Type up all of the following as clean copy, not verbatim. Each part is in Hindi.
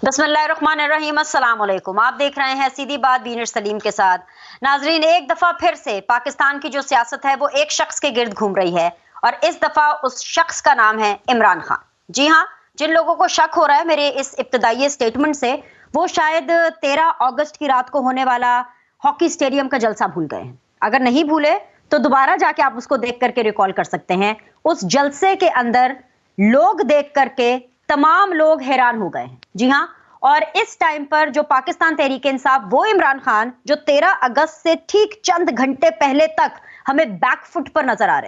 बिस्मिल्लाहिर्रहमानिर्रहीम, अस्सलाम वालेकुम। आप देख रहे हैं सीधी बात बीनर सलीम के साथ। नाजरीन, एक दफा फिर से पाकिस्तान की जो सियासत है वो एक शख्स के गिर्द घूम रही है और इस दफा उस शख्स का नाम है इमरान खान। जी हाँ, जिन लोगों को शक हो रहा है मेरे इस इब्तदाई स्टेटमेंट से, वो शायद 13 अगस्त की रात को होने वाला हॉकी स्टेडियम का जलसा भूल गए हैं। अगर नहीं भूले तो दोबारा जाके आप उसको देख करके रिकॉल कर सकते हैं। उस जलसे के अंदर लोग देख करके तमाम लोग हैरान हो गए हैं। जी हाँ, और इस टाइम पर जो पाकिस्तान तहरीक इंसाफ, वो इमरान खान जो 13 अगस्त से ठीक चंद घंटे पहले तक हमें बैकफुट पर नजर आ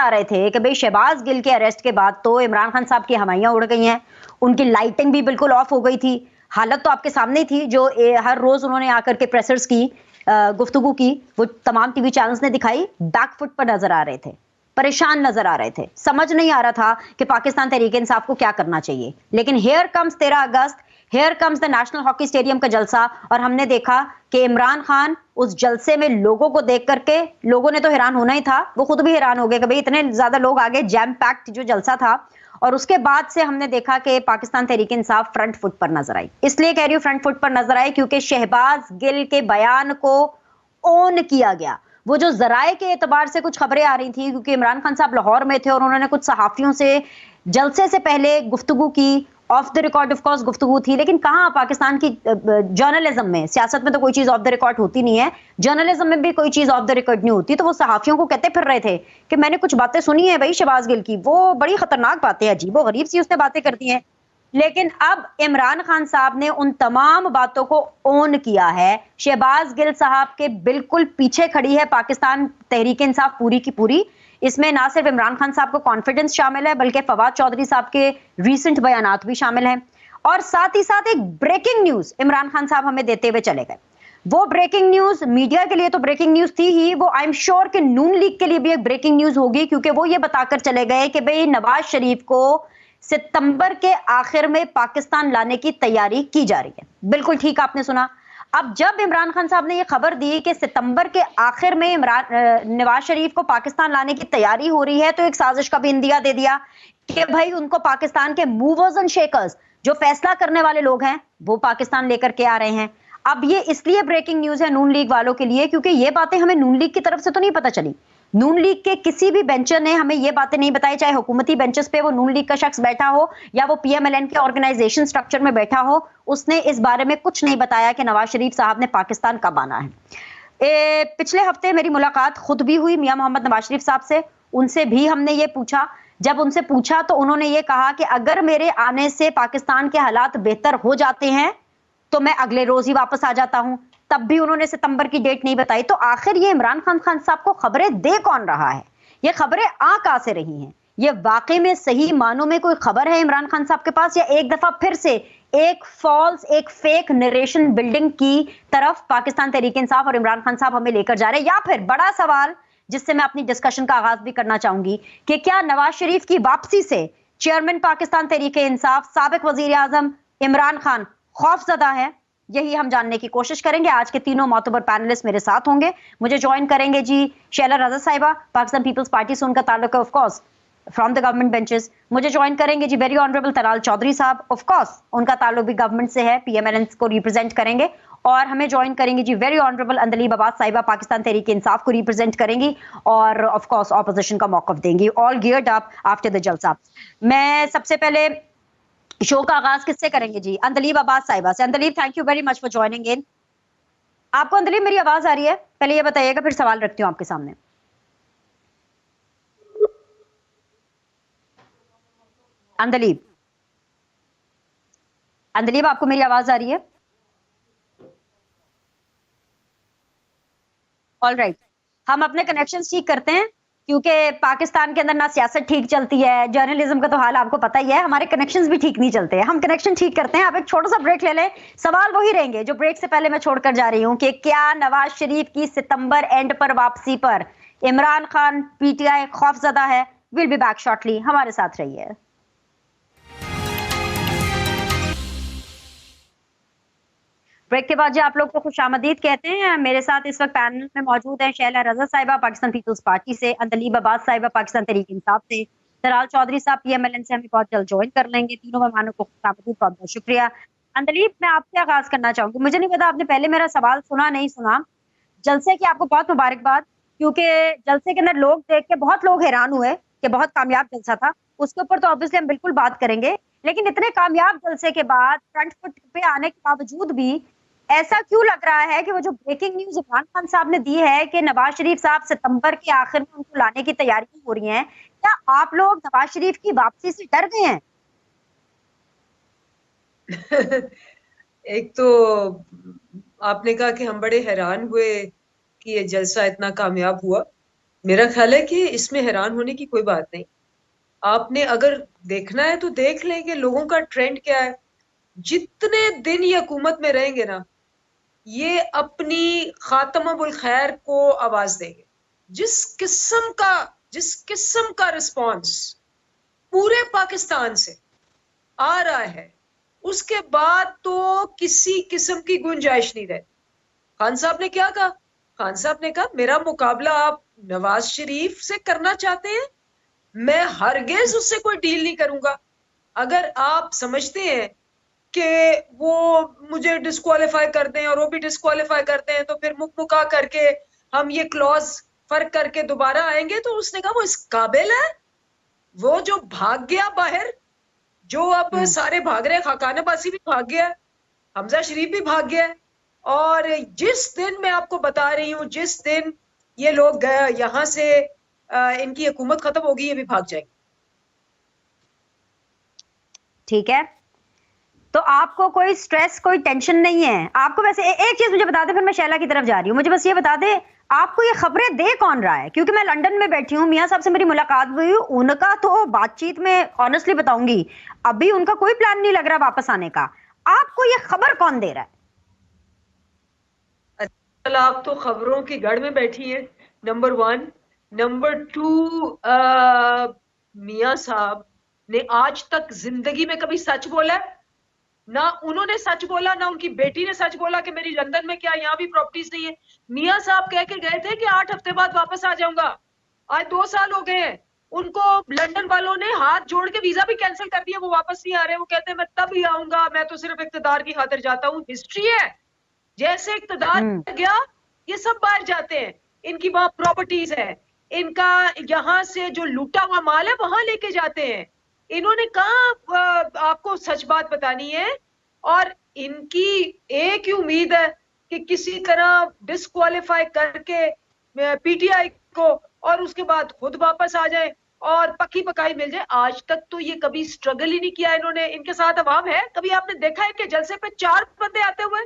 रहे थे कि भाई शहबाज गिल के अरेस्ट के बाद तो इमरान खान साहब की हवाइयां उड़ गई हैं, उनकी लाइटिंग भी बिल्कुल ऑफ हो गई थी। हालत तो आपके सामने ही थी जो हर रोज उन्होंने आकर के प्रेसर्स की गुफ्तगू की, वो तमाम टीवी चैनल्स ने दिखाई। बैकफुट पर नजर आ रहे थे, परेशान नजर आ रहे थे, समझ नहीं आ रहा था कि पाकिस्तान तहरीक इंसाफ को क्या करना चाहिए। लेकिन here comes 13 August, here comes the national hockey stadium का जलसा, और हमने देखा कि इमरान खान उस जलसे में लोगों को देख करके, लोगों ने तो हैरान होना ही था, वो खुद भी हैरान हो गए कि भाई इतने ज्यादा लोग आ गए, जैम पैक्ड जो जलसा था। और उसके बाद से हमने देखा कि पाकिस्तान तहरीक इंसाफ फ्रंट फुट पर नजर आई। इसलिए कह रही हूं फ्रंट फुट पर नजर आई क्योंकि शहबाज गिल के बयान को ओन किया गया। वो जो जराए के एतबार से कुछ खबरें आ रही थी, क्योंकि इमरान खान साहब लाहौर में थे और उन्होंने कुछ सहाफियों से जलसे से पहले गुफ्तगू की, of the record of course गुफ्तगू थी, लेकिन कहां पाकिस्तान की जर्नलिज्म में, सियासत में तो कोई चीज ऑफ द रिकॉर्ड होती नहीं है, जर्नलिज्म में भी कोई चीज ऑफ द रिकॉर्ड नहीं होती। तो वो सहाफियों को कहते फिर रहे थे कि मैंने कुछ बातें सुनी है भाई शहबाज गिल की, वो बड़ी खतरनाक बातें, अजीबो गरीब सी उसने बातें करती हैं। लेकिन अब इमरान खान साहब ने उन तमाम बातों को ओन किया है। शहबाज गिल साहब के बिल्कुल पीछे खड़ी है पाकिस्तान तहरीक इंसाफ पूरी की पूरी। इसमें ना सिर्फ इमरान खान साहब को कॉन्फिडेंस शामिल है, बल्कि फवाद चौधरी साहब के रीसेंट बयानात भी शामिल हैं। और साथ ही साथ एक ब्रेकिंग न्यूज इमरान खान साहब हमें देते हुए चले गए। वो ब्रेकिंग न्यूज मीडिया के लिए तो ब्रेकिंग न्यूज थी ही, वो आई एम श्योर कि नून लीग के लिए भी एक ब्रेकिंग न्यूज होगी, क्योंकि वो ये बताकर चले गए कि भाई नवाज शरीफ को सितंबर के आखिर में पाकिस्तान लाने की तैयारी की जा रही है। बिल्कुल ठीक आपने सुना। अब जब इमरान खान साहब ने यह खबर दी कि सितंबर के आखिर में नवाज शरीफ को पाकिस्तान लाने की तैयारी हो रही है, तो एक साजिश का भी इंदिया दे दिया कि भाई उनको पाकिस्तान के मूवर्स एंड शेकर्स, जो फैसला करने वाले लोग हैं, वो पाकिस्तान लेकर के आ रहे हैं। अब ये इसलिए ब्रेकिंग न्यूज है नून लीग वालों के लिए, क्योंकि ये बातें हमें नून लीग की तरफ से तो नहीं पता चली। नून लीग के किसी भी बेंचर ने हमें ये बातें नहीं बताई, चाहे हुकूमती बेंचेस पे वो नून लीग का शख्स बैठा हो या वो पीएमएलएन के ऑर्गेनाइजेशन स्ट्रक्चर में बैठा हो, उसने इस बारे में कुछ नहीं बताया कि नवाज शरीफ साहब ने पाकिस्तान कब आना है। पिछले हफ्ते मेरी मुलाकात खुद भी हुई मियां मोहम्मद नवाज शरीफ साहब से। उनसे भी हमने ये पूछा, जब उनसे पूछा तो उन्होंने ये कहा कि अगर मेरे आने से पाकिस्तान के हालात बेहतर हो जाते हैं तो मैं अगले रोज ही वापस आ जाता हूं। तब भी उन्होंने सितंबर की डेट नहीं बताई। तो आखिर ये इमरान खान साहब को खबरें दे कौन रहा है? ये खबरें आ कहां से रही हैं? ये वाकई में सही मानों में कोई खबर है इमरान खान साहब के पास, या एक दफा फिर से एक फॉल्स, एक फेक नरेशन बिल्डिंग की तरफ पाकिस्तान तहरीक इंसाफ और इमरान खान साहब हमें लेकर जा रहे हैं? या फिर बड़ा सवाल जिससे मैं अपनी डिस्कशन का आगाज भी करना चाहूंगी कि क्या नवाज शरीफ की वापसी से चेयरमैन पाकिस्तान तहरीक इंसाफ साबिक वजीर आजम इमरान खान खौफजदा है? यही हम जानने की कोशिश करेंगे। आज के तीनों मोतबर पैनलिस्ट मेरे साथ होंगे। मुझे ज्वाइन करेंगे जी शैला रजा साहिबा, पाकिस्तान पीपल्स पार्टी से उनका ताल्लुक है of course from the government benches. मुझे ज्वाइन करेंगे जी वेरी ऑनरेबल तलाल चौधरी साहब, ऑफ कोर्स उनका ताल्लुक भी गवर्नमेंट से है, पीएमएलएन को रिप्रेजेंट करेंगे। और हमें ज्वाइन करेंगे जी वेरी ऑनरेबल अंदलीब अब्बास साहिबा, पाकिस्तान तहरीक इंसाफ को रिप्रेजेंट करेंगी और ऑफ कोर्स ऑपोजिशन का मौकफ देंगी। All geared up after the जलसा। मैं सबसे पहले शो का आगाज किससे करेंगे जी? अंदलीब अब्बास साहिबा से। Andleeb, thank you very much for joining in. आपको अंदलीब मेरी आवाज आ रही है? पहले ये बताइएगा, फिर सवाल रखती हूँ आपके सामने। अंदलीब, अंदलीब आपको मेरी आवाज आ रही है? ऑल राइट, हम अपने कनेक्शन ठीक करते हैं, क्योंकि पाकिस्तान के अंदर ना सियासत ठीक चलती है, जर्नलिज्म का तो हाल आपको पता ही है, हमारे कनेक्शंस भी ठीक नहीं चलते हैं। हम कनेक्शन ठीक करते हैं। आप एक छोटा सा ब्रेक ले लें। सवाल वही रहेंगे जो ब्रेक से पहले मैं छोड़कर जा रही हूं कि क्या नवाज शरीफ की सितंबर एंड पर वापसी पर इमरान खान पीटीआई खौफजदा है? विल बी बैक शॉर्टली, हमारे साथ रहिए। ब्रेक के बाद जी आप लोग को खुशामदीद कहते हैं। मेरे साथ इस वक्त पैनल में मौजूद हैं शैला रजा साहिबा पाकिस्तान पीपल्स पार्टी से, अंदलीब अब्बास साहिबा पाकिस्तान तहरीक इंसाफ से, तलाल चौधरी साहब पीएमएलएन से हमें बहुत जल्द ज्वाइन कर लेंगे। तीनों मेहमानों को खुशामदीद, बहुत बहुत शुक्रिया। अंदलीब, मैं आपसे आगाज करना चाहूंगी। मुझे नहीं पता आपने पहले मेरा सवाल सुना नहीं सुना। जलसे की आपको बहुत मुबारकबाद, क्योंकि जलसे के अंदर लोग देख के बहुत लोग हैरान हुए कि बहुत कामयाब जलसा था। उसके ऊपर तो ऑब्वियसली हम बिल्कुल बात करेंगे, लेकिन इतने कामयाब जलसे के बाद फ्रंट फुट पे आने के बावजूद भी ऐसा क्यों लग रहा है कि वो जो ब्रेकिंग न्यूज इमरान खान साहब ने दी है कि नवाज शरीफ साहब सितंबर के आखिर में उनको लाने की तैयारियां हो रही हैं, क्या आप लोग नवाज शरीफ की वापसी से डर गए हैं? एक तो आपने कहा कि हम बड़े हैरान हुए कि ये जलसा इतना कामयाब हुआ। मेरा ख्याल है कि इसमें हैरान होने की कोई बात नहीं। आपने अगर देखना है तो देख लें कि लोगों का ट्रेंड क्या है। जितने दिन ये हुकूमत में रहेंगे ना, ये अपनी खातमा खैर को आवाज देंगे। जिस किस्म का रिस्पांस पूरे पाकिस्तान से आ रहा है, उसके बाद तो किसी किस्म की गुंजाइश नहीं रहे। खान साहब ने क्या कहा? खान साहब ने कहा मेरा मुकाबला आप नवाज शरीफ से करना चाहते हैं, मैं हरगिज उससे कोई डील नहीं करूंगा। अगर आप समझते हैं कि वो मुझे डिस्क्वालीफाई कर दें और वो भी डिस्क्वालीफाई करते हैं तो फिर मुकमुका करके हम ये क्लॉज फर्क करके दोबारा आएंगे, तो उसने कहा वो इस काबिल है। वो जो भाग गया बाहर, जो अब सारे भाग रहे, खाकान अब्बासी भी भाग गया, हमजा शरीफ भी भाग गया, और जिस दिन मैं आपको बता रही हूँ, जिस दिन ये लोग यहां से इनकी हुकूमत खत्म होगी, ये भी भाग जाएंगे। ठीक है, तो आपको कोई स्ट्रेस, कोई टेंशन नहीं है आपको? वैसे एक चीज मुझे बता दे, फिर मैं शैला की तरफ जा रही हूँ। मुझे बस ये बता दे, आपको ये खबरें दे कौन रहा है? क्योंकि मैं लंदन में बैठी हूँ, मियां साहब से मेरी मुलाकात हुई, उनका तो बातचीत में ऑनेस्टली बताऊंगी अभी उनका कोई प्लान नहीं लग रहा वापस आने का। आपको ये खबर कौन दे रहा है? आप तो खबरों की गढ़ में बैठी है, नंबर 1। नंबर 2, मियां साहब ने आज तक जिंदगी में कभी सच बोला? ना उन्होंने सच बोला, ना उनकी बेटी ने सच बोला कि मेरी लंदन में क्या यहाँ भी प्रॉपर्टीज नहीं है। मियां साहब कह के गए थे कि 8 हफ्ते बाद वापस आ जाऊंगा। आज 2 साल हो गए हैं। उनको लंदन वालों ने हाथ जोड़ के वीजा भी कैंसिल कर दिया, वो वापस नहीं आ रहे। वो कहते हैं मैं तब ही आऊंगा, मैं तो सिर्फ इक्तदार की खातिर जाता हूँ। हिस्ट्री है, जैसे इक्तदार गया ये सब बाहर जाते हैं। इनकी वहां प्रॉपर्टीज है, इनका यहां से जो लूटा हुआ माल है वहां लेके जाते हैं। इन्होंने कहा आपको सच बात बतानी है, और इनकी एक ही उम्मीद है कि किसी तरह डिस्क्वालीफाई करके पीटीआई को, और उसके बाद खुद वापस आ जाए और पक्की पकाई मिल जाए। आज तक तो ये कभी स्ट्रगल ही नहीं किया इन्होंने। इनके साथ अवाम है, कभी आपने देखा है कि जलसे पे 4 बंदे आते हुए?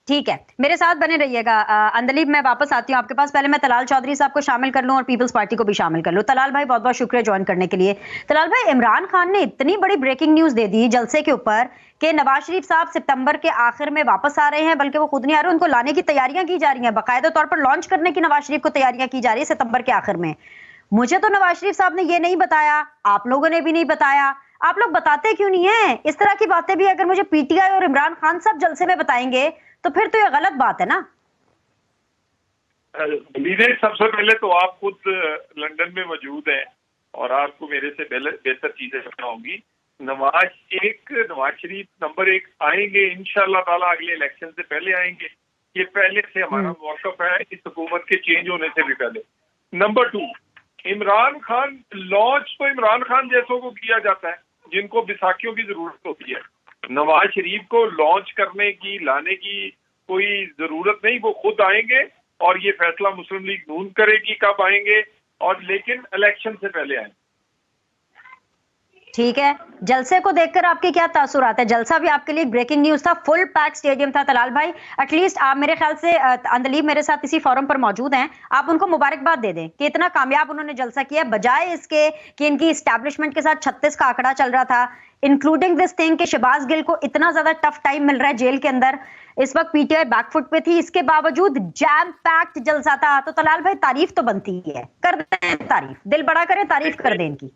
ठीक है, मेरे साथ बने रहिएगा। अंदलीब, मैं वापस आती हूँ आपके पास। पहले मैं तलाल चौधरी साहब को शामिल कर लूं और पीपल्स पार्टी को भी शामिल कर लूं। तलाल भाई, बहुत बहुत शुक्रिया ज्वाइन करने के लिए। तलाल भाई, इमरान खान ने इतनी बड़ी ब्रेकिंग न्यूज दे दी जलसे के ऊपर कि नवाज शरीफ साहब सितंबर के आखिर में वापस आ रहे हैं, बल्कि वो खुद नहीं आ रहे, उनको लाने की तैयारियां की जा रही हैं, बाकायदा तौर पर लॉन्च करने की नवाज शरीफ को तैयारियां की जा रही है सितंबर के आखिर में। मुझे तो नवाज शरीफ साहब ने ये नहीं बताया, आप लोगों ने भी नहीं बताया। आप लोग बताते क्यों नहीं है इस तरह की बातें भी? अगर मुझे पीटीआई और इमरान खान साहब जलसे में बताएंगे तो फिर तो ये गलत बात है ना। सबसे पहले तो आप खुद लंदन में मौजूद हैं और आपको मेरे से बेहतर चीजें पता होंगी। नवाज शरीफ नंबर 1 आएंगे इंशाल्लाह ताला, अगले इलेक्शन से पहले आएंगे। ये पहले से हमारा मौक़िफ़ है, इस हुकूमत के चेंज होने से भी पहले। नंबर 2, इमरान खान लॉन्च तो इमरान खान जैसों को किया जाता है जिनको बैसाखियों की जरूरत होती है। नवाज शरीफ को लॉन्च करने की, लाने की कोई जरूरत नहीं। वो खुद आएंगे और ये फैसला मुस्लिम लीग नून करेगी कब आएंगे, और लेकिन इलेक्शन से पहले आएंगे। ठीक है, जलसे को देखकर आपके क्या तासुरात है? जलसा भी आपके लिए ब्रेकिंग न्यूज था, फुल पैक स्टेडियम था। तलाल भाई, एटलीस्ट आप, मेरे ख्याल से अंदलीब मेरे साथ इसी फोरम पर मौजूद हैं, आप उनको मुबारकबाद दे दें कि इतना कामयाब उन्होंने जलसा किया, बजाय इसके कि इनकी एस्टैब्लिशमेंट के साथ 36 का आंकड़ा चल रहा था, इंक्लूडिंग दिस थिंग कि शहबाज गिल को इतना ज्यादा टफ टाइम मिल रहा है जेल के अंदर। इस वक्त पीटीआई बैकफुट पे थी, इसके बावजूद जैम पैक्ड जलसा था। तो तलाल भाई, तारीफ तो बनती है, कर दें तारीफ, दिल बड़ा करें, तारीफ कर दें इनकी।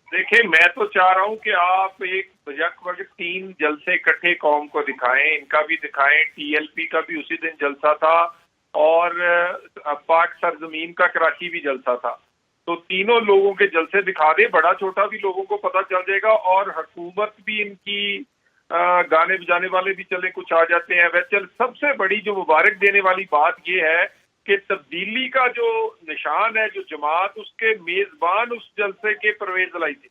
देखिए, मैं तो चाह रहा हूं कि आप एक बजट वक्त 3 जलसे इकट्ठे कौम को दिखाएं, इनका भी दिखाएं। टीएलपी का भी उसी दिन जलसा था और पाक सरजमीन का कराची भी जलसा था। तो तीनों लोगों के जलसे दिखा दे, बड़ा छोटा भी लोगों को पता चल जाएगा और हुकूमत भी इनकी गाने बजाने वाले भी चले कुछ आ जाते हैं। वैसे सबसे बड़ी जो मुबारक देने वाली बात ये है कि तब्दीली का जो निशान है, जो जमात, उसके मेजबान उस जलसे के परवेज अलाई थे।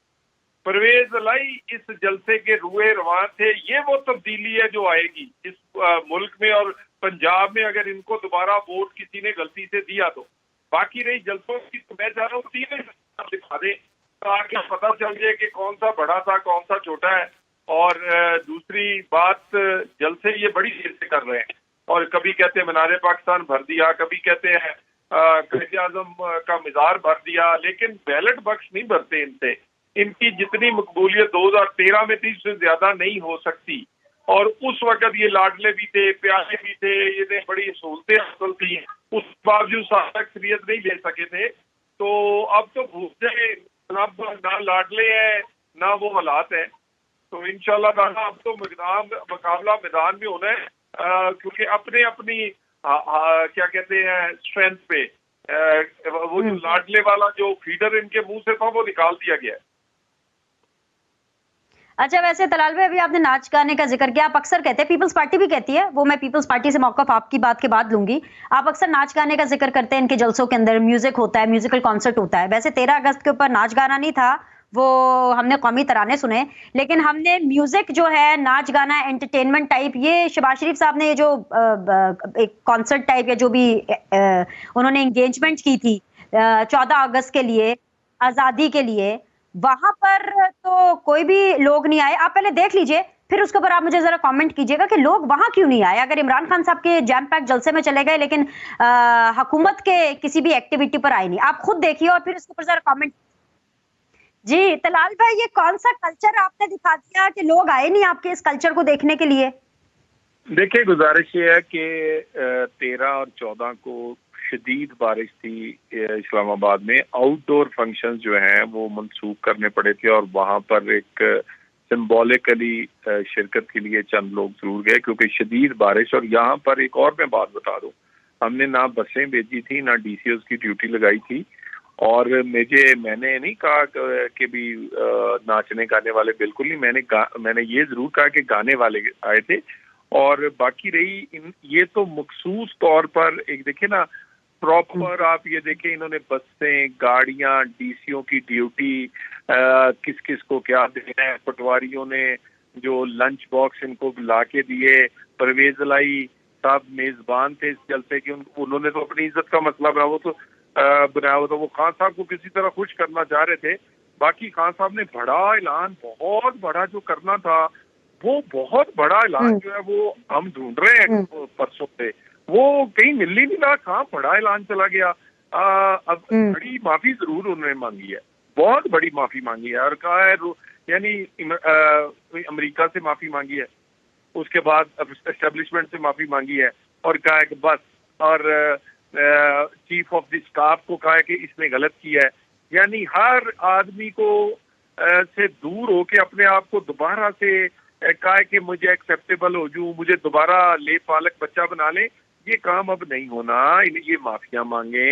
परवेज अलाई इस जलसे के रूए रवान थे। ये वो तब्दीली है जो आएगी इस मुल्क में और पंजाब में, अगर इनको दोबारा वोट किसी ने गलती से दिया तो। बाकी रही जलसों की, तो मैं चाह रहा हूँ तीनों दिखा दें ताकि पता चल जाए कि कौन सा बड़ा था, कौन सा छोटा है। और दूसरी बात, जलसे ये बड़ी देर से कर रहे हैं और कभी कहते हैं मीनारे पाकिस्तान भर दिया, कभी कहते हैं कायदे आजम का मिज़ार भर दिया, लेकिन बैलेट बक्स नहीं भरते इनसे। इनकी जितनी मकबूलियत 2013 में थी उससे ज्यादा नहीं हो सकती। और उस वक्त ये लाडले भी थे, प्यारे भी थे, ये बड़ी सहूलतें हासिल थी, उस बावजूद सारा अक्सरियत नहीं ले सके थे। तो अब तो भूसे ना लाडले हैं ना वो हालात है। तो इंशाल्लाह ताला अब तो मुकाबला मैदान में होना है, क्योंकि अपने अपनी क्या कहते हैं स्ट्रेंथ पे वो जो लाडले वाला जो फीडर इनके मुंह से था वो निकाल दिया गया है। अच्छा, वैसे तलाल भाई अभी आपने नाच गाने का जिक्र किया, आप अक्सर कहते हैं, पीपल्स पार्टी भी कहती है, वो मैं पीपल्स पार्टी से मौक़िफ़ आपकी बात के बाद लूंगी, आप अक्सर नाच गाने का जिक्र करते हैं, इनके जलसों के अंदर म्यूजिक होता है, म्यूजिकल कॉन्सर्ट होता है। वैसे 13 अगस्त के ऊपर नाच गाना नहीं था, वो हमने कौमी तराने सुने, लेकिन हमने म्यूजिक जो है, नाच गाना, एंटरटेनमेंट टाइप, ये शहबाज शरीफ साहब ने ये जो एक कॉन्सर्ट टाइप या जो भी उन्होंने एंगेजमेंट की थी 14 अगस्त के लिए, आज़ादी के लिए, वहां पर तो कोई भी लोग नहीं आए। आप पहले देख लीजिए, फिर उसके ऊपर आप मुझे जरा कमेंट कीजिएगा कि लोग वहां क्यों नहीं आए। अगर इमरान खान साहब के जैम पैक जलसे में चले गए लेकिन हुकूमत के किसी भी एक्टिविटी पर आए नहीं, आप खुद देखिए और फिर उसके ऊपर जरा कमेंट। जी तलाल भाई, ये कौन सा कल्चर आपने दिखा दिया कि लोग आए नहीं आपके इस कल्चर को देखने के लिए? देखिए, गुजारिश ये है कि 13 और 14 को शदीद बारिश थी इस्लामाबाद में। आउटडोर फंक्शंस जो हैं वो मंसूख करने पड़े थे और वहाँ पर एक सिंबॉलिकली शिरकत के लिए चंद लोग जरूर गए क्योंकि शदीद बारिश। और यहाँ पर एक और मैं बात बता दूँ, हमने ना बसें भेजी थी ना DCOs की ड्यूटी लगाई थी। और मैंने नहीं कहा कि भी नाचने गाने वाले बिल्कुल नहीं, मैंने ये जरूर कहा कि गाने वाले आए थे। और बाकी रही ये तो मखसूस तौर पर एक देखिए ना, प्रॉपर आप ये देखें, इन्होंने बसें, गाड़ियां, DCO की ड्यूटी, किस किस को क्या देना है, पटवारियों ने जो लंच बॉक्स इनको ला के दिए। परवेज अलाई साहब मेजबान थे इस जलसे के, उन्होंने तो अपनी इज्जत का मसला बनाया, वो खान साहब को किसी तरह खुश करना चाह रहे थे। बाकी खान साहब ने बड़ा ऐलान, बहुत बड़ा जो करना था, वो बहुत बड़ा ऐलान जो है वो हम ढूंढ रहे हैं परसों से, वो कहीं मिल ही नहीं रहा, कहाँ बड़ा ऐलान चला गया। अब बड़ी माफी जरूर उन्होंने मांगी है, बहुत बड़ी माफी मांगी है और कहा है, यानी अमेरिका से माफी मांगी है, उसके बाद एस्टेब्लिशमेंट से माफी मांगी है और कहा है कि बस, और चीफ ऑफ द स्टाफ को कहा है कि इसने गलत किया है। यानी हर आदमी को से दूर होके अपने आप को दोबारा से कहा है कि मुझे एक्सेप्टेबल हो जूं, मुझे दोबारा ले पालक बच्चा बना ले। ये काम अब नहीं होना। ये माफिया मांगे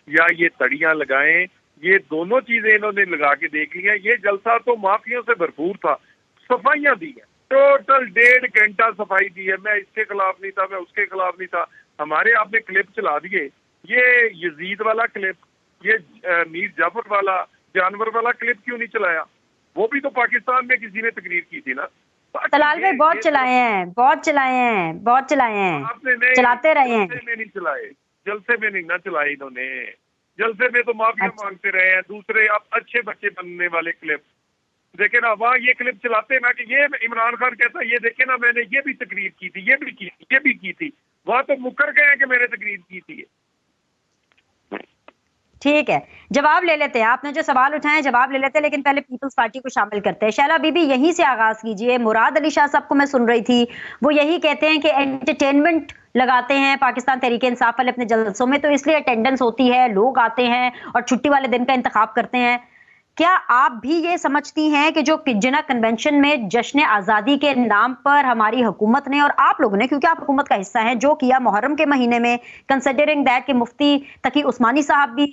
या ये तड़ियां लगाएं, ये दोनों चीजें इन्होंने लगा के देख लिया। ये जलसा तो माफियों से भरपूर था, सफाइयां दी है, टोटल 1.5 घंटा सफाई दी है। मैं इसके खिलाफ नहीं था, मैं उसके खिलाफ नहीं था। हमारे आपने क्लिप चला दिए, ये यजीद वाला क्लिप, ये मीर जाफर वाला जानवर वाला क्लिप क्यों नहीं चलाया? वो भी तो पाकिस्तान में किसी ने तकरीर की थी ना। तलाल भाई बहुत चलाए हैं, बहुत चलाए हैं, बहुत चलाए हैं, आपने चलाते रहे हैं। जलसे में नहीं चलाए, जलसे में नहीं ना चलाए इन्होंने, जलसे में तो माफिया मांगते रहे हैं। दूसरे अब अच्छे बच्चे बनने वाले क्लिप देखे ना, वहाँ ये क्लिप चलाते ना कि ये इमरान खान कहता है, ये देखे ना मैंने ये भी तकरीर की थी, ये भी की थी, ये भी की थी। वहाँ तो मुकर गए हैं कि मैंने तकरीर की थी। ठीक है, जवाब ले लेते हैं, आपने जो सवाल उठाए जवाब ले लेते हैं, लेकिन पहले पीपल्स पार्टी को शामिल करते हैं। शैला बीबी यहीं से आगाज कीजिए। मुराद अली शाह साहब को मैं सुन रही थी, वो यही कहते हैं कि एंटरटेनमेंट लगाते हैं पाकिस्तान तहरीक इंसाफ वाले अपने जलसों में, तो इसलिए अटेंडेंस होती है, लोग आते हैं और छुट्टी वाले दिन का इंतखाब करते हैं। क्या आप भी ये समझती हैं कि जो जिना कन्वेंशन में जश्न आज़ादी के नाम पर हमारी हुकूमत ने और आप लोगों ने, क्योंकि आप हुकूमत का हिस्सा हैं, जो किया मुहर्रम के महीने में, कंसिडरिंग दैट कि मुफ्ती तकी उस्मानी साहब भी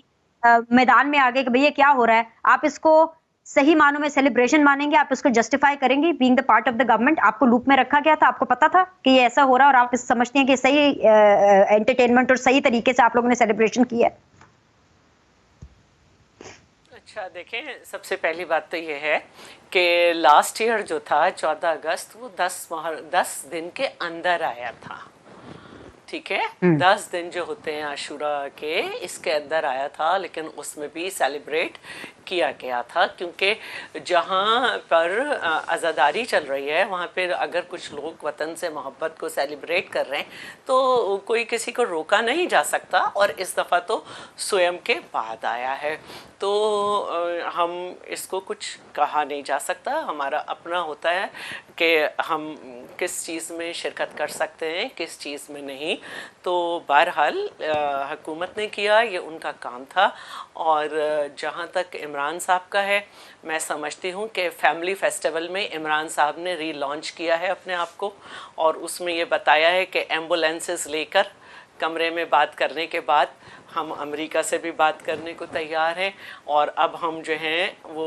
मैदान में आ गए कि भैया क्या हो रहा है, आप इसको सही मानों में सेलिब्रेशन मानेंगे, आप इसको जस्टिफाई करेंगे? Being the part of the government, आपको लूप में रखा गया था, आपको पता था कि ये ऐसा हो रहा है और आप इस समझते हैं कि सही एंटरटेनमेंट और सही तरीके से आप लोगों ने सेलिब्रेशन किया है? अच्छा देखें, सबसे पहली बात तो ये है कि लास्ट ईयर जो था 14 अगस्त वो 10 दिन के अंदर आया था, ठीक है। 10 दिन जो होते हैं आशूरा के, इसके अंदर आया था, लेकिन उसमें भी सेलिब्रेट किया गया था, क्योंकि जहाँ पर आज़ादारी चल रही है वहाँ पर अगर कुछ लोग वतन से मोहब्बत को सेलिब्रेट कर रहे हैं तो कोई किसी को रोका नहीं जा सकता। और इस दफ़ा तो स्वयं के बाद आया है, तो हम इसको कुछ कहा नहीं जा सकता। हमारा अपना होता है कि हम किस चीज़ में शिरकत कर सकते हैं, किस चीज़ में नहीं। तो बहरहाल हुकूमत ने किया, ये उनका काम था। और जहाँ तक इमरान साहब का है, मैं समझती हूँ कि फैमिली फेस्टिवल में इमरान साहब ने रीलॉन्च किया है अपने आप को, और उसमें ये बताया है कि एम्बुलेंसेस लेकर कमरे में बात करने के बाद हम अमेरिका से भी बात करने को तैयार हैं। और अब हम जो हैं वो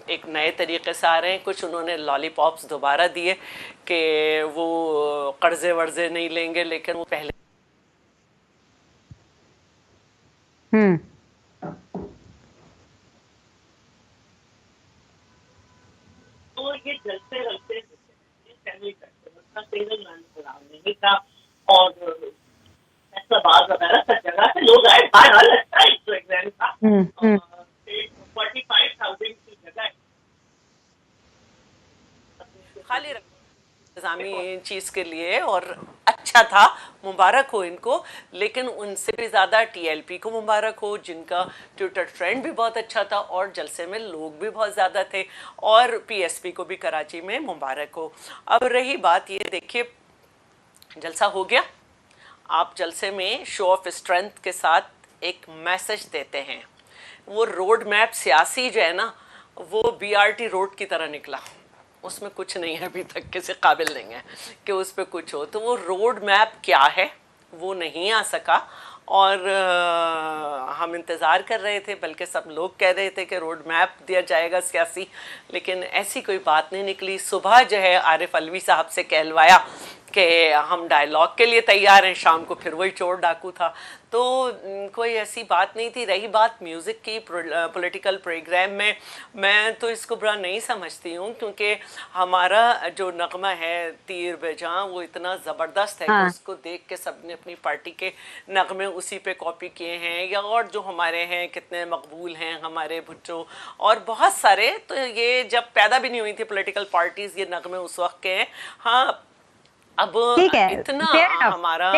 एक नए तरीके से आ रहे हैं। कुछ उन्होंने लॉलीपॉप्स दोबारा दिए कि वो कर्जे वर्जे नहीं लेंगे, लेकिन वो पहले तो ये जलते रलते फैमिली फेस्टिवल का नहीं था, और बात वगैरह सब जगह से लोग आए। बहरहाल अच्छा एक प्रोग्राम था, 45,000 की जगह खाली इंतजामी चीज़ के लिए, और अच्छा था, मुबारक हो इनको। लेकिन उनसे भी ज़्यादा टीएलपी को मुबारक हो, जिनका ट्विटर ट्रेंड भी बहुत अच्छा था और जलसे में लोग भी बहुत ज़्यादा थे, और पीएसपी को भी कराची में मुबारक हो। अब रही बात ये, देखिए जलसा हो गया, आप जलसे में शो ऑफ स्ट्रेंथ के साथ एक मैसेज देते हैं। वो रोड मैप सियासी जो है ना, वो बीआरटी रोड की तरह निकला, उसमें कुछ नहीं है, अभी तक किसी काबिल नहीं है कि उस पर कुछ हो। तो वो रोड मैप क्या है वो नहीं आ सका, और हम इंतज़ार कर रहे थे, बल्कि सब लोग कह रहे थे कि रोड मैप दिया जाएगा सियासी, लेकिन ऐसी कोई बात नहीं निकली। सुबह जो है आरिफ अलवी साहब से कहलवाया कि हम डायलॉग के लिए तैयार हैं, शाम को फिर वही चोर डाकू था। तो कोई ऐसी बात नहीं थी। रही बात म्यूज़िक की, पॉलिटिकल प्रोग्राम में, मैं तो इसको बुरा नहीं समझती हूँ, क्योंकि हमारा जो नगमा है तीर बेजां, वो इतना ज़बरदस्त है कि उसको देख के सबने अपनी पार्टी के नगमे उसी पे कॉपी किए हैं, या और जो हमारे हैं कितने मकबूल हैं, हमारे भुट्टो और बहुत सारे। तो ये जब पैदा भी नहीं हुई थी पॉलिटिकल पार्टीज़, ये नगमे उस वक्त के हैं। हाँ, अब इतना हमारा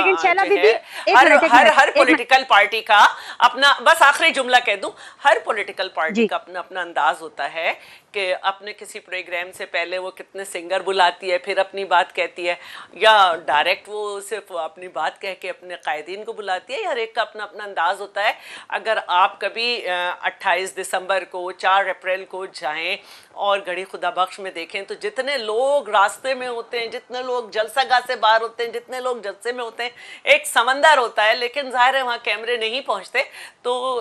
हर पॉलिटिकल पार्टी का अपना, बस आखिरी जुमला कह दूं, हर पॉलिटिकल पार्टी का अपना अपना अंदाज होता है कि अपने किसी प्रोग्राम से पहले वो कितने सिंगर बुलाती है, फिर अपनी बात कहती है, या डायरेक्ट वो सिर्फ अपनी बात कह के अपने कायदीन को बुलाती है। हर एक का अपना अपना अंदाज होता है। अगर आप कभी 28 दिसंबर को, 4 अप्रैल को जाएं और घड़ी खुदा बख्श में देखें, तो जितने लोग रास्ते में होते हैं, जितने लोग जलसागाह से बाहर होते हैं, जितने लोग जलसे में होते हैं, एक समंदर होता है। लेकिन जाहिर है वहाँ कैमरे नहीं पहुँचते, तो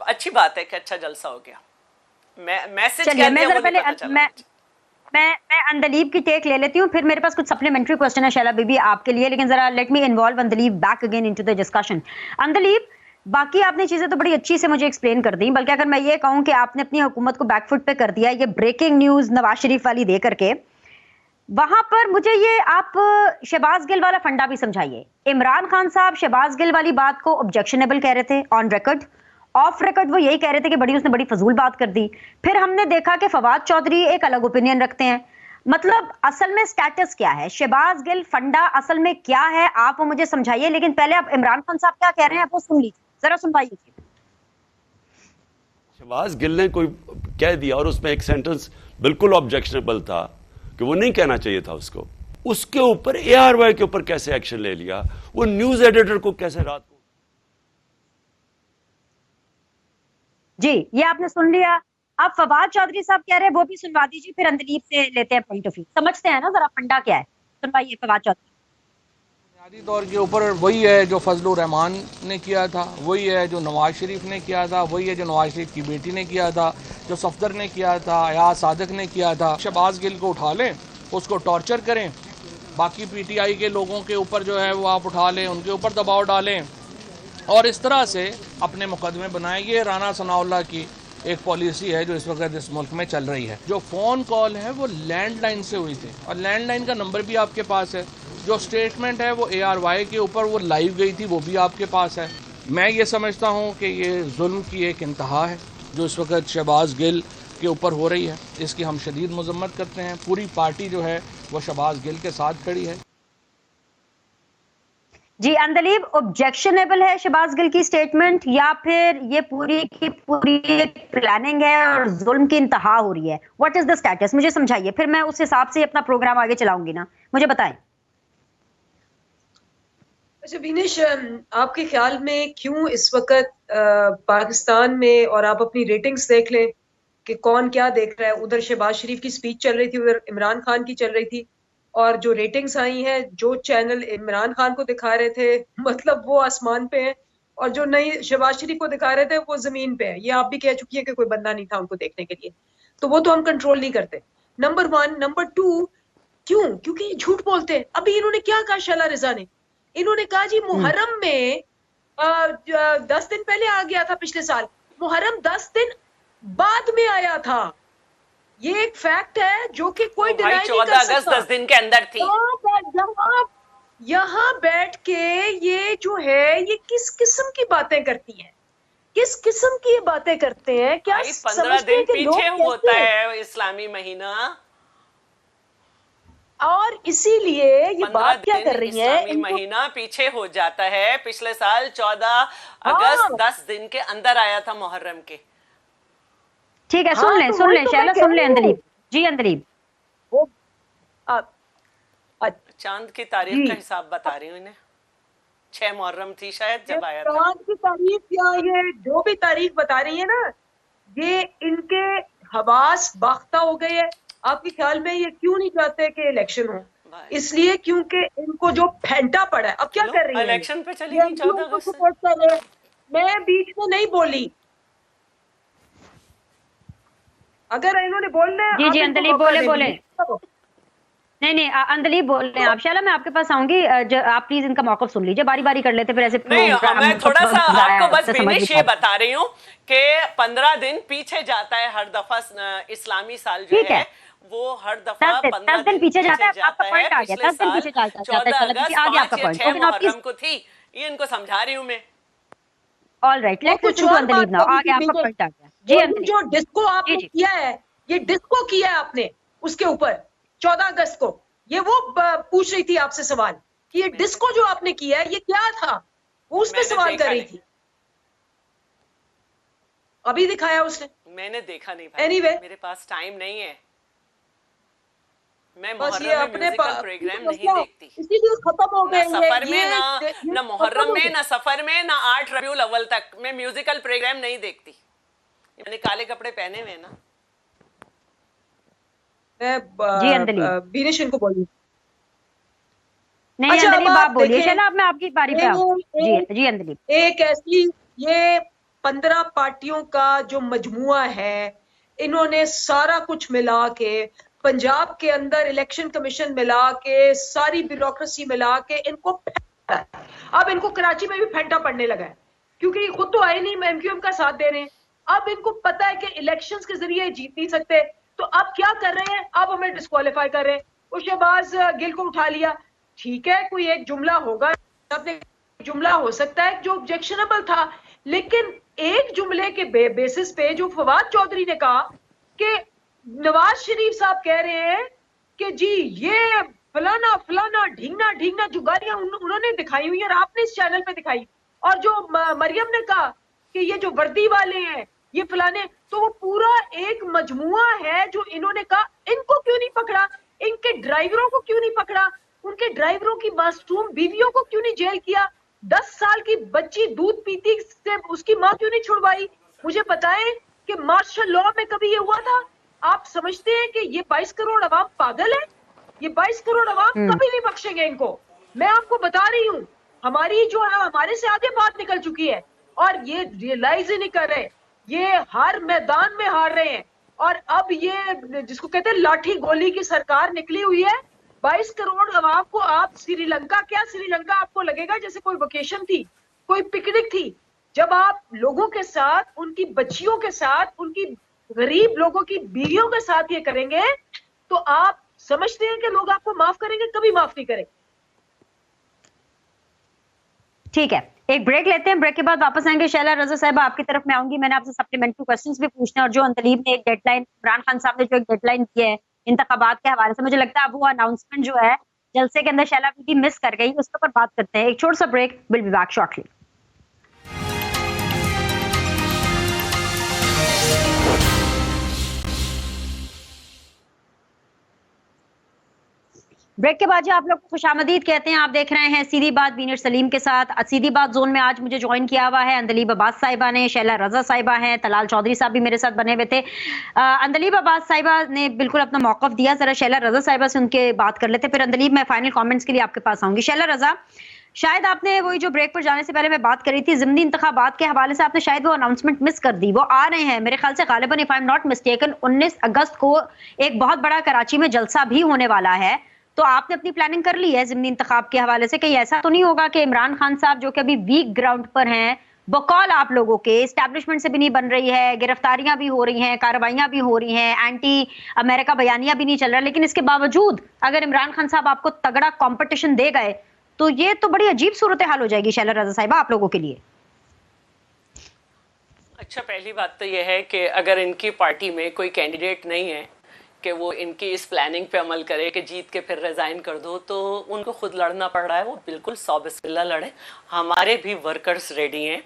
अच्छी बात है कि अच्छा जलसा हो गया। मैसेज क्या दिया वो नहीं पता चला। मैं अंदलीब की टेक ले लेती हूँ, फिर मेरे पास कुछ सप्लीमेंट्री क्वेश्चन है शैला बीबी आपके लिए, लेकिन जरा let me involve Andleeb back again into the discussion. Andleeb, बाकी आपने चीजें तो बड़ी अच्छी से मुझे एक्सप्लेन कर दी, बल्कि अगर मैं ये कहूँ कि आपने अपनी हुकूमत को बैकफुट पे कर दिया, ये ब्रेकिंग न्यूज नवाज शरीफ वाली दे करके, वहां पर मुझे ये आप शहबाज गिल वाला फंडा भी समझाइए। इमरान खान साहब शहबाज गिल वाली बात को ऑब्जेक्शनेबल कह रहे थे ऑन रिकॉर्ड, ऑफ रिकॉर्ड वो यही कह रहे थे कि उसने बड़ी फजूल बात कर दी। फिर हमने देखा कि फवाद चौधरी एक अलग ओपिनियन रखते हैं। मतलब असल में स्टेटस क्या है, शहबाज गिल फंडा असल में क्या है, आप वो मुझे समझाइए। लेकिन पहले आप इमरान खान साहब क्या कह रहे हैं वो सुन लीजिए, जरा सुनवाइए। शहबाज गिल ने कोई कह दिया और उसमें एक सेंटेंस बिल्कुल ऑब्जेक्शनेबल था कि वो नहीं कहना चाहिए था उसको, उसके ऊपर ARY के ऊपर कैसे एक्शन ले लिया, वो न्यूज एडिटर को कैसे रात को। जी, ये आपने सुन लिया। अब फवाद चौधरी साहब कह रहे हैं, वो भी सुनवा दीजिए, फिर अंदलीब से लेते हैं पॉइंट ऑफ व्यू। समझते हैं ना जरा फंडा क्या है, सुनवाइए फवाद चौधरी। आदि दौर के ऊपर वही है जो फजलुर रहमान ने किया था, वही है जो नवाज शरीफ ने किया था, वही है जो नवाज शरीफ की बेटी ने किया था, जो सफदर ने किया था, अयाज सादक ने किया था। शहबाज गिल को उठा लें, उसको टॉर्चर करें, बाकी पीटीआई के लोगों के ऊपर जो है वो आप उठा लें, उनके ऊपर दबाव डालें और इस तरह से अपने मुकदमे बनाएं। ये राना सनाउल्लाह की एक पॉलिसी है जो इस वक्त इस मुल्क में चल रही है। जो फ़ोन कॉल है वो लैंडलाइन से हुई थी और लैंडलाइन का नंबर भी आपके पास है। जो स्टेटमेंट है वो ARY के ऊपर वो लाइव गई थी, वो भी आपके पास है। मैं ये समझता हूँ कि ये जुल्म की एक इंतहा है जो इस वक्त शहबाज गिल के ऊपर हो रही है। इसकी हम शदीद मजम्मत करते हैं। पूरी पार्टी जो है वो शहबाज गिल के साथ खड़ी है। जी अंदलीब, ऑब्जेक्शनेबल है शहबाज गिल की स्टेटमेंट या फिर ये पूरी की पूरी प्लानिंग है और जुल्म की इंतहा हो रही है? व्हाट इज द स्टेटस, मुझे समझाइए, फिर मैं उस हिसाब से अपना प्रोग्राम आगे चलाऊंगी ना, मुझे बताएं। अच्छा विनेश, आपके ख्याल में क्यों इस वक्त पाकिस्तान में, और आप अपनी रेटिंग्स देख लें कि कौन क्या देख रहा है, उधर शहबाज शरीफ की स्पीच चल रही थी, उधर इमरान खान की चल रही थी, और जो रेटिंग्स आई हैं, जो चैनल इमरान खान को दिखा रहे थे मतलब वो आसमान पे हैं, और जो नहीं शहबाज शरीफ को दिखा रहे थे वो जमीन पे है। ये आप भी कह चुकी है कि कोई बंदा नहीं था उनको देखने के लिए, तो वो तो हम कंट्रोल नहीं करते, नंबर 1। नंबर 2, क्यों? क्योंकि ये झूठ बोलते हैं। अभी इन्होंने क्या कहा शैला रिजा ने? इन्होंने कहा जी मुहर्रम में 10 दिन पहले आ गया था, पिछले साल मुहर्रम 10 दिन बाद में आया था। ये एक फैक्ट है जो कि कोई डिनाई नहीं कर सकता। 14 अगस्त 10 दिन के अंदर थी। यहाँ बैठ के ये जो है ये किस किस्म की बातें करती हैं, किस किस्म की बातें करते हैं? क्या 15 दिन पीछे होता है इस्लामी महीना, और इसीलिए ये बात क्या कर रही है, इस्लामी महीना पीछे हो जाता है। पिछले साल 14 अगस्त 10 दिन के अंदर आया था मुहर्रम के। ठीक है, सुन लें, सुन लें शैला, सुन लें अंदलीब जी। अंदलीब चांद की तारीख का हिसाब बता रही हूँ इन्हें। 6 मुहर्रम थी शायद जब आया था। चांद की तारीख या ये जो भी तारीख बता रही है ना, ये इनके हवास बाख्ता हो गए हैं। आपके ख्याल में ये क्यों नहीं चाहते कि इलेक्शन हो? इसलिए क्योंकि इनको जो फेंटा पड़ा है। अब क्या कर रही है, इलेक्शन पे चली गई 14 अगस्त से। मैं बीच में नहीं बोली, अगर इन्होंने बोलना है। जी जी अंदलीब बोले बोले। नहीं अंदलीब बोल रहे हैं आप। शैला मैं आपके पास आऊंगी, आप प्लीज इनका मौकफ सुन लीजिए, बारी बारी कर लेते फिर ऐसे। नहीं, मैं थोड़ा सा आपको बस विनेश ये बता रही हूँ कि 15 दिन पीछे जाता है हर दफा इस्लामी साल जो है वो हर दफा 10 दिन पीछे जाता है। आपका पॉइंट आ गया, 10 दिन पीछे जाता है। 14 अगस्त आगे आपका पॉइंट मुहर्रम को थी, ये इनको समझा रही हूँ मैं। All right, let's listen to Andaleeb now. आगे आपका पॉइंट आ गया जी अंदलीब। जो डिस्को आपने किया है, ये डिस्को किया है आपने उसके ऊपर 14 अगस्त को, ये वो पूछ रही थी आपसे सवाल कि ये डिस्को जो आपने किया है ये क्या था, वो उस पे सवाल कर रही थी। अभी दिखाया उसने, मैंने देखा नहीं भाई। Anyway, मेरे पास टाइम नहीं है, मैं बस ये मुहर्रम में अपने म्यूजिकल प्रोग्राम नहीं देखती। इसीलिए खत्म हो गए ना सफर में, ये ना मुहर्रम में, ना सफर में, ना 8 रबीउल अव्वल तक मैं म्यूजिकल प्रोग्राम नहीं देखती। मैंने काले कपड़े पहने हुए ना। मैं बीनेश इनको बोलूं। नहीं अंदलीब आप बोलिए। शैला अब मैं आपकी बारी पे आऊं। जी जी अंदलीब। एक ऐसी ये 15 पार्टियों का जो मजमुआ है, इन्होंने सारा कुछ मिला के, पंजाब के अंदर इलेक्शन कमीशन मिला के, सारी ब्यूरोक्रेसी मिला के इनको फेंटा। अब इनको कराची में भी फेंटा पड़ने लगा है, क्योंकि खुद तो आए नहीं, एमक्यूएम का साथ दे रहे हैं। अब इनको पता है कि इलेक्शंस के जरिए जीत नहीं सकते, तो अब क्या कर रहे हैं, अब हमें डिस्क्वालीफाई कर रहे हैं। उस शहबाज गिल को उठा लिया, ठीक है, कोई एक जुमला होगा, जुमला हो सकता है जो ऑब्जेक्शनेबल था, लेकिन एक जुमले के बेसिस पे जो फवाद चौधरी ने कहा कि नवाज शरीफ साहब कह रहे हैं कि जी ये फलाना फलाना ढींगना ढींगना जो गालियां उन्होंने दिखाई हुई और आपने इस चैनल पे दिखाई, और जो मरियम ने कहा कि ये जो वर्दी वाले हैं ये फलाने, तो वो पूरा एक मजमुआ है जो इन्होंने कहा। इनको क्यों नहीं पकड़ा, इनके ड्राइवरों को क्यों नहीं पकड़ा, उनके ड्राइवरों की मासूम बीवियों को क्यों नहीं जेल किया, 10 साल की बच्ची दूध पीती से उसकी माँ क्यों नहीं छुड़वाई? मुझे बताएं कि मार्शल लॉ में कभी ये हुआ था? आप समझते हैं कि ये 22 करोड़ अवाम पागल है? ये 22 करोड़ अवाम कभी नहीं बख्शेंगे इनको। मैं आपको बता रही हूँ, हमारी जो है हमारे से आगे बात निकल चुकी है और ये रियलाइज ही नहीं कर रहे, ये हर मैदान में हार रहे हैं। और अब ये जिसको कहते हैं लाठी गोली की सरकार निकली हुई है। 22 करोड़ आवाम को आप श्रीलंका आपको लगेगा जैसे कोई वेकेशन थी, कोई पिकनिक थी। जब आप लोगों के साथ, उनकी बच्चियों के साथ, उनकी गरीब लोगों की बीवियों के साथ ये करेंगे तो आप समझते हैं कि लोग आपको माफ करेंगे? कभी माफ नहीं करेंगे। ठीक है, एक ब्रेक लेते हैं, ब्रेक के बाद वापस आएंगे। शैला रजा साहिबा, आपकी तरफ मैं आऊंगी। मैंने आपसे सप्लीमेंट्री क्वेश्चंस भी पूछने, और जो अंतलीब ने एक डेडलाइन, इमरान खान साहब ने जो एक डेडलाइन दी है इंतखाबात के हवाले से, मुझे लगता है अब वो अनाउंसमेंट जो है जलसे के अंदर शैला भी मिस कर गई, उसके ऊपर बात करते हैं। एक छोटा सा break, will be back shortly. Break के बाद जी आप लोग को खुशामदीद कहते हैं। आप देख रहे हैं सीधी बात बीनर सलीम के साथ। सीधी बात जोन में आज मुझे ज्वाइन किया हुआ है अंदलीब अब्बास साहिबा ने, शैला रजा साहिबा हैं, तलाल चौधरी साहब भी मेरे साथ बने हुए थे। अंदलीब अब्बास साहिबा ने बिल्कुल अपना मौकफ दिया, जरा शैला रजा साहिबा से उनके बात कर लेते, फिर अंदलीब मैं फाइनल कॉमेंट्स के लिए आपके पास आऊंगी। शैला रजा, शायद आपने वही जो ब्रेक पर जाने से पहले मैं बात करी थी ज़िमनी इंतखाबात के हवाले से, आपने शायद वो अनाउंसमेंट मिस कर दी। वो आ रहे हैं मेरे ख्याल से गालिबन, if I am not mistaken, 19 अगस्त को एक बहुत बड़ा कराची में जलसा भी होने वाला है। तो आपने अपनी प्लानिंग कर ली है ज़िमनी इंतखाब के हवाले से? कहीं ऐसा तो नहीं होगा कि इमरान खान साहब जो कि अभी वीक ग्राउंड पर हैं, बकौल आप लोगों के एस्टैब्लिशमेंट से भी नहीं बन रही है, गिरफ्तारियां भी हो रही हैं, कार्रवाइयां भी हो रही हैं, एंटी अमेरिका बयानिया भी नहीं चल रहा, लेकिन इसके बावजूद अगर इमरान खान साहब आपको तगड़ा कॉम्पिटिशन दे गए तो ये तो बड़ी अजीब सूरत हाल हो जाएगी शैला रजा साहिबा आप लोगों के लिए। अच्छा, पहली बात तो यह है कि अगर इनकी पार्टी में कोई कैंडिडेट नहीं है कि वो इनकी इस प्लानिंग पे अमल करे कि जीत के फिर रिज़ाइन कर दो, तो उनको खुद लड़ना पड़ रहा है। वो बिल्कुल 100 बिस्मिल्लाह लड़े, हमारे भी वर्कर्स रेडी हैं।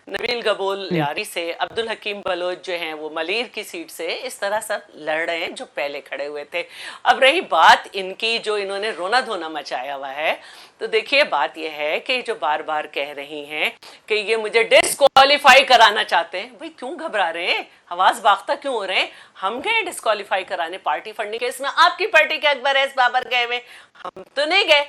नबील गबोल यारी से, अब्दुल हकीम बलोच जो हैं वो मलीर की सीट से, इस तरह सब लड़ रहे हैं जो पहले खड़े हुए थे। अब रही बात इनकी जो इन्होंने रोना धोना मचाया हुआ है, तो देखिए बात यह है कि जो बार बार कह रही हैं कि ये मुझे डिस्क्वालीफाई कराना चाहते हैं, भाई क्यों घबरा रहे हैं, आवाज बाख्ता क्यों हो रहे हैं? हम गए डिस्क्वालीफाई कराने पार्टी फंडिंग केस में, आपकी पार्टी के अकबर एस बाबर गए हुए, हम तो नहीं गए।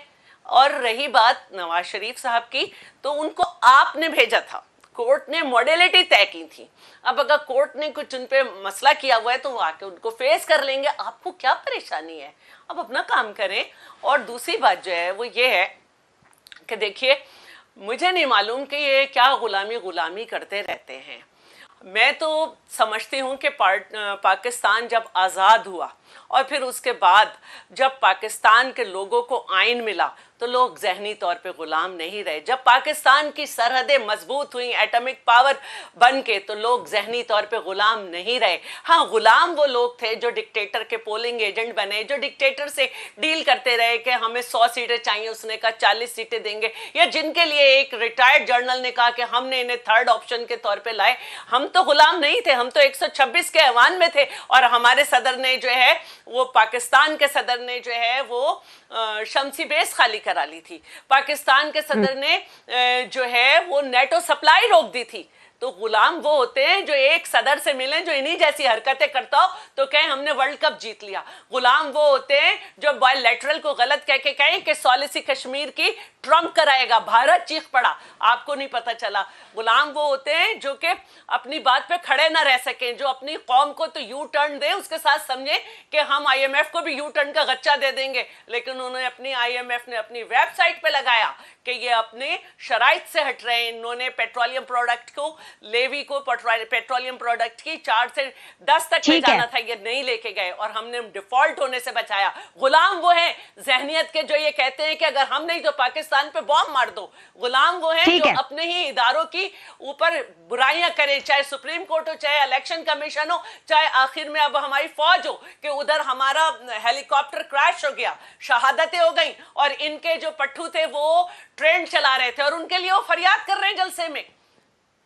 और रही बात नवाज शरीफ साहब की, तो उनको आपने भेजा था, कोर्ट ने मॉडलिटी तय की थी। अब अगर कोर्ट ने कुछ उन पे मसला किया हुआ है तो वो आके उनको फेस कर लेंगे, आपको क्या परेशानी है? अब अपना काम करें। और दूसरी बात जो है वो ये है कि देखिए, मुझे नहीं मालूम कि ये क्या गुलामी करते रहते हैं। मैं तो समझती हूँ कि पाकिस्तान जब आज़ाद हुआ और फिर उसके बाद जब पाकिस्तान के लोगों को आइन मिला तो लोग जहनी तौर पे गुलाम नहीं रहे। जब पाकिस्तान की सरहदें मजबूत हुई एटॉमिक पावर बन के, तो लोग जहनी तौर पे गुलाम नहीं रहे। हाँ, गुलाम वो लोग थे जो डिक्टेटर के पोलिंग एजेंट बने, जो डिक्टेटर से डील करते रहे कि हमें 100 सीटें चाहिए, उसने कहा 40 सीटें देंगे, या जिनके लिए एक रिटायर्ड जर्नल ने कहा कि हमने इन्हें थर्ड ऑप्शन के तौर पर लाए। हम तो गुलाम नहीं थे, हम तो 126 के ऐवान में थे। और हमारे सदर ने जो है वो, पाकिस्तान के सदर ने जो है वो शमसी बेस खाली करा ली थी। पाकिस्तान के सदर ने जो है वो नेटो सप्लाई रोक दी थी। तो गुलाम वो होते हैं जो एक सदर से मिलें जो इन्हीं जैसी हरकतें करता हो तो कहें हमने वर्ल्ड कप जीत लिया। गुलाम वो होते हैं जो बायलैटरल को गलत कह के कहें कि सॉलिसी कश्मीर की ट्रम्प कराएगा, भारत चीख पड़ा, आपको नहीं पता चला। गुलाम वो होते हैं जो कि अपनी बात पे खड़े ना रह सकें, जो अपनी कौम को तो यू टर्न दे, उसके साथ समझे कि हम IMF को भी यू टर्न का गच्चा दे देंगे। लेकिन उन्होंने अपनी IMF ने अपनी वेबसाइट पे लगाया कि ये अपने शराइत से हट रहे हैं। इन्होंने पेट्रोलियम प्रोडक्ट को, लेवी को पेट्रोलियम प्रोडक्ट की 4 से 10 तक ले जाना था, ये नहीं लेके गए और हमने डिफॉल्ट होने से बचाया। गुलाम वो हैं जहनियत के जो ये कहते हैं कि अगर हम नहीं तो पाकिस्तान पे बॉम्ब मार दो। गुलाम वो हैं जो अपने ही इदारों की ऊपर बुराइयां करें, चाहे सुप्रीम कोर्ट हो, चाहे इलेक्शन कमीशन हो, चाहे आखिर में अब हमारी फौज हो कि उधर हमारा हेलीकॉप्टर क्रैश हो गया, शहादतें हो गई, और इनके जो पट्टू थे वो ट्रेन चला रहे थे और उनके लिए वो फरियाद कर रहे हैं जलसे में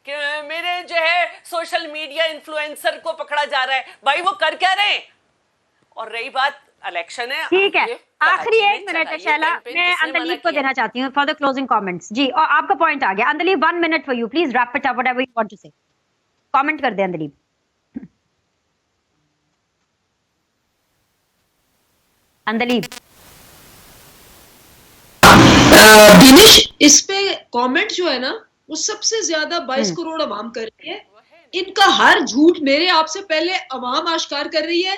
कि मेरे जो है सोशल मीडिया इन्फ्लुएंसर को पकड़ा जा रहा है। भाई वो कर क्या रहे हैं? और रही बात इलेक्शन है, ठीक है, आखिरी 1 मिनट है शैला, मैं अंदलीब को देना चाहती हूँ फॉर द क्लोजिंग कमेंट्स। जी, और आपका पॉइंट आ गया Andaleeb, 1 minute for you, please wrap it up whatever you want to say. Comment कर दे अंदलीब। अंदलीब दिनेश, इस पे कमेंट जो है ना वो सबसे ज्यादा 22 करोड़ अवाम कर रही है। इनका हर झूठ मेरे आपसे पहले अवाम आश्कार कर रही है।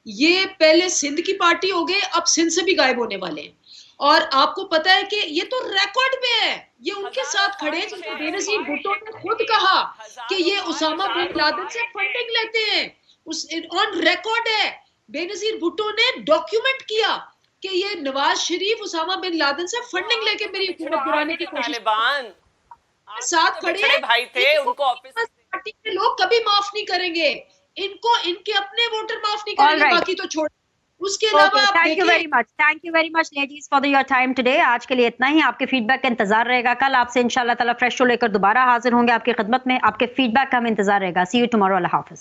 ये पहले सिंध की पार्टी हो गए, अब सिंध से भी गायब होने वाले हैं। और आपको पता है कि ये तो रिकॉर्ड पे है, ये उनके साथ खड़े हैं जिनको बेनजीर भुट्टो ने खुद कहा कि ये उसामा बिन लादेन से फंडिंग लेते हैं। उस ऑन रिकॉर्ड है, बेनजीर भुट्टो ने डॉक्यूमेंट किया कि ये नवाज शरीफ उसामा बिन लादेन से फंडिंग लेके मेरी हुकूमत गिराने की कोशिश तालिबान साथ खड़े हैं। भाई थे, उनको ऑफिस पार्टी के लोग कभी माफ नहीं करेंगे इनको, इनके अपने वोटर माफ नहीं करेंगे, right. बाकी तो छोड़। उसके अलावा आप thank you very much ladies for your time today. आज के लिए इतना ही। आपके फीडबैक का इंतजार रहेगा। कल आपसे इंशाल्लाह ताला फ्रेश शो लेकर दोबारा हाजिर होंगे आपकी खिदमत में। आपके फीडबैक का हमें इंतजार रहेगा। सी यू टुमारो। Allah Hafiz.